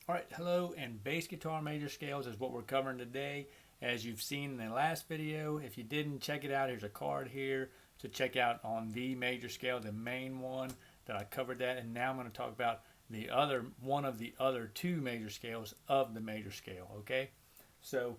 Alright, hello, and bass guitar major scales is what we're covering today. As you've seen in the last video, if you didn't check it out, here's a card here to check out on the major scale, the main one that I covered that, and now I'm going to talk about the other one of the other two major scales of the major scale, okay? So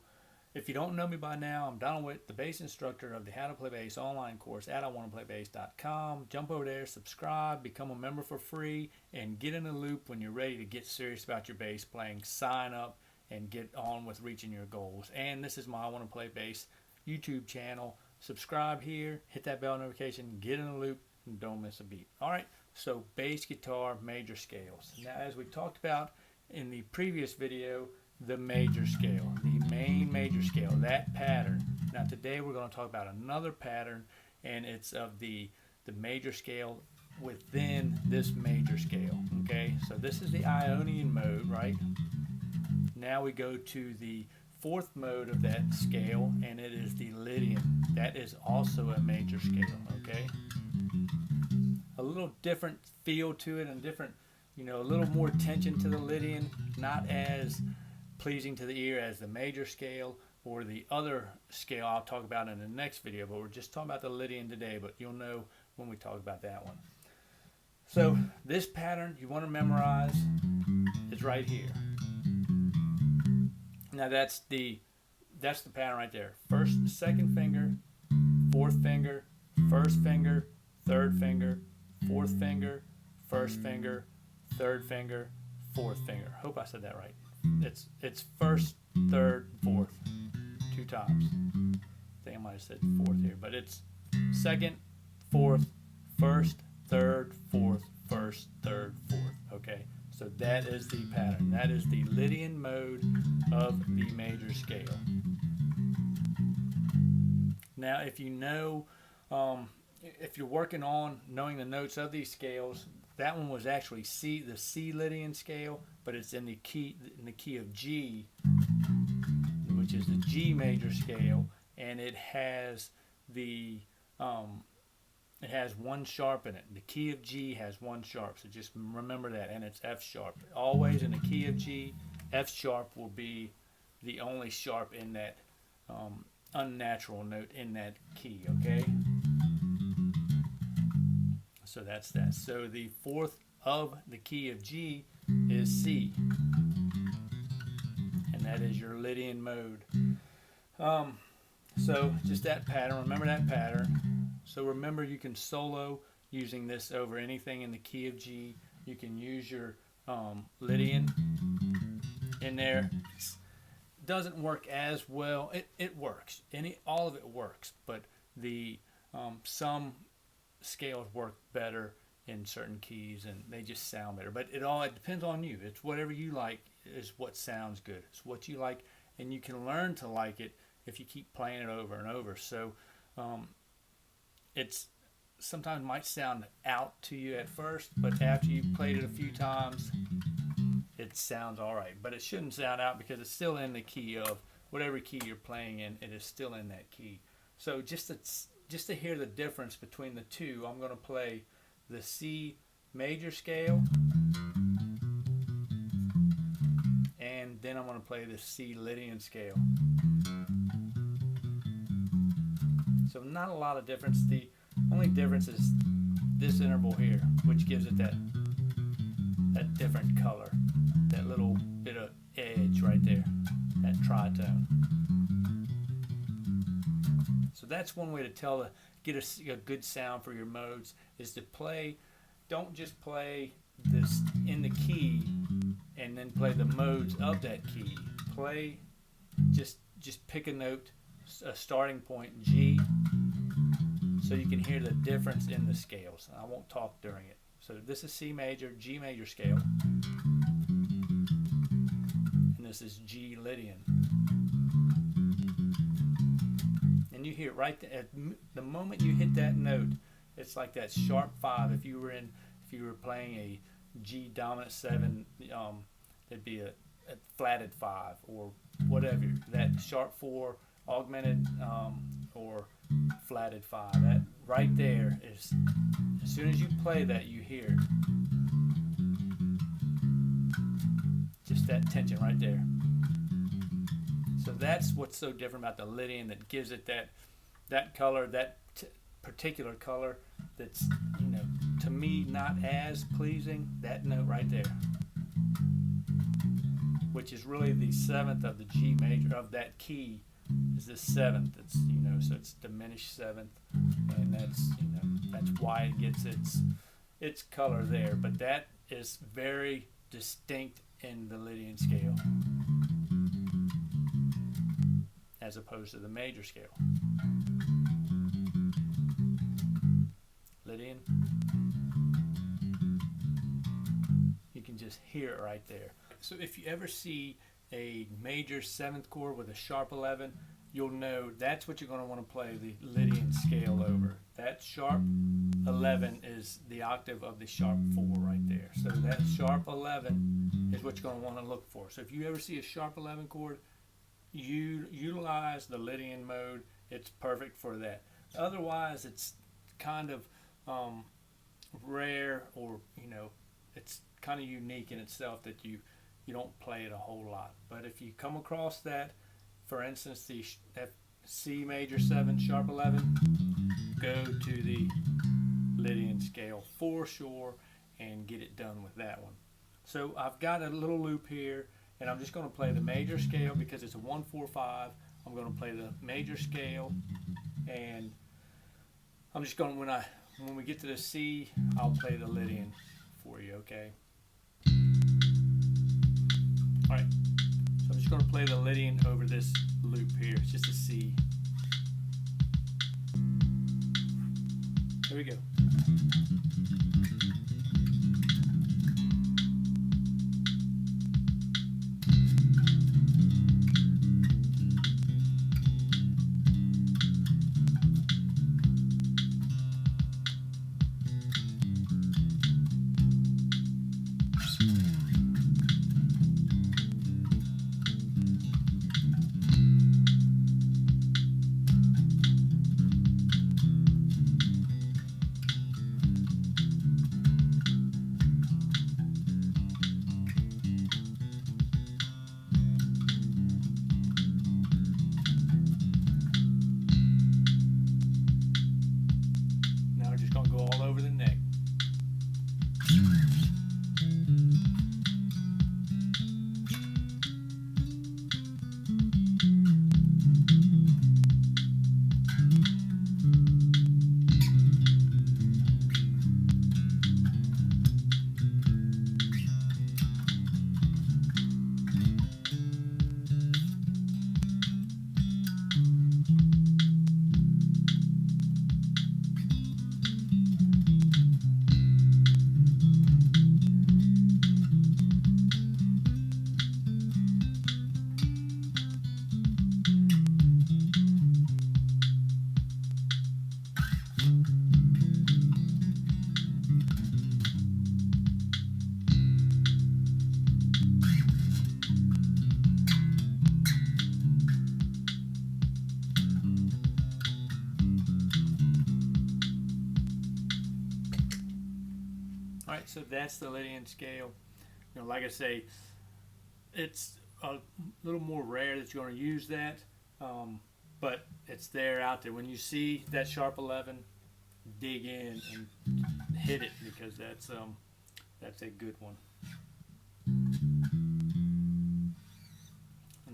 if you don't know me by now, I'm Donald Witt, the bass instructor of the How to Play Bass online course at iwannaplaybass.com. Jump over there, subscribe, become a member for free, and get in the loop when you're ready to get serious about your bass playing. Sign up and get on with reaching your goals. And this is my I Want to Play Bass YouTube channel. Subscribe here, hit that bell notification, get in the loop, and don't miss a beat. Alright, so bass guitar major scales. Now, as we talked about in the previous video, the major scale, the main major scale, that pattern. Now today we're going to talk about another pattern, and it's of the major scale within this major scale. Okay, so this is the Ionian mode, right? Now we go to the fourth mode of that scale, and it is the Lydian. That is also a major scale. Okay, a little different feel to it, and different, a little more tension to the Lydian, not as pleasing to the ear as the major scale or the other scale I'll talk about in the next video, but we're just talking about the Lydian today, but you'll know when we talk about that one. So this pattern you want to memorize is right here. Now that's the pattern right there. First, second finger, fourth finger, first finger, third finger, fourth finger, first finger, third finger, fourth finger. Hope I said that right. It's first, third, fourth, two times. I think I might have said fourth here, but it's second, fourth, first, third, fourth, first, third, fourth. Okay, so that is the pattern. That is the Lydian mode of the major scale. Now, if you know, if you're working on knowing the notes of these scales, that one was actually C, the C Lydian scale, but it's in the key of G, which is the G major scale, and it has it has one sharp in it. The key of G has one sharp, so just remember that, and it's F sharp. Always in the key of G, F sharp will be the only sharp in that unnatural note in that key. Okay. So that's that. So the fourth of the key of G is C, and that is your Lydian mode. So just that pattern. Remember that pattern. So remember, you can solo using this over anything in the key of G. You can use your Lydian in there. It doesn't work as well. It works. All of it works, but the some scales work better in certain keys, and they just sound better. But it depends on you. It's whatever you like is what sounds good. It's what you like, and you can learn to like it if you keep playing it over and over. So it's sometimes might sound out to you at first, but after you've played it a few times, it sounds all right. But it shouldn't sound out because it's still in the key of whatever key you're playing in. It is still in that key. So just to hear the difference between the two, I'm going to play the C major scale, and then I'm going to play the C Lydian scale. So not a lot of difference. The only difference is this interval here, which gives it that different color, that little bit of edge right there, that tritone. So that's one way to tell, get a good sound for your modes, is to play. Don't just play this in the key and then play the modes of that key. Play, just pick a note, a starting point, G, so you can hear the difference in the scales. I won't talk during it. So this is C major, G major scale, and this is G Lydian. And you hear it right at the moment you hit that note. It's like that sharp 5. If you were playing a G dominant 7, it'd be a flatted 5 or whatever. That sharp 4 augmented or flatted 5. That right there is, as soon as you play that, you hear just that tension right there. So that's what's so different about the Lydian that gives it that color, that particular color that's, you know, to me not as pleasing. That note right there, which is really the seventh of the G major of that key, is the seventh. It's, you know, so it's diminished seventh, and that's, you know, that's why it gets its color there. But that is very distinct in the Lydian scale as opposed to the major scale. Lydian, you can just hear it right there. So if you ever see a major seventh chord with a sharp 11, you'll know that's what you're going to want to play the Lydian scale over. That sharp 11 is the octave of the sharp 4 right there. So that sharp 11 is what you're going to want to look for. So if you ever see a sharp 11 chord, you utilize the Lydian mode. It's perfect for that. Otherwise, it's kind of rare, or, you know, it's kind of unique in itself that you don't play it a whole lot. But if you come across that, for instance, the C major 7 sharp 11, go to the Lydian scale for sure and get it done with that one. So I've got a little loop here, and I'm just going to play the major scale because it's a 1-4-5. I'm going to play the major scale, and I'm just going to, when we get to the C, I'll play the Lydian for you, okay? Alright, so I'm just going to play the Lydian over this loop here. It's just a C. Here we go. Alright, so that's the Lydian scale. You know, like I say, it's a little more rare that you're going to use that, but it's there out there. When you see that sharp 11, dig in and hit it, because that's a good one. And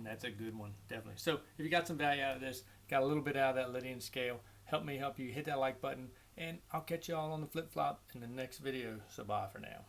that's a good one, definitely. So if you got some value out of this, got a little bit out of that Lydian scale, help me help you. Hit that like button, and I'll catch you all on the flip-flop in the next video. So bye for now.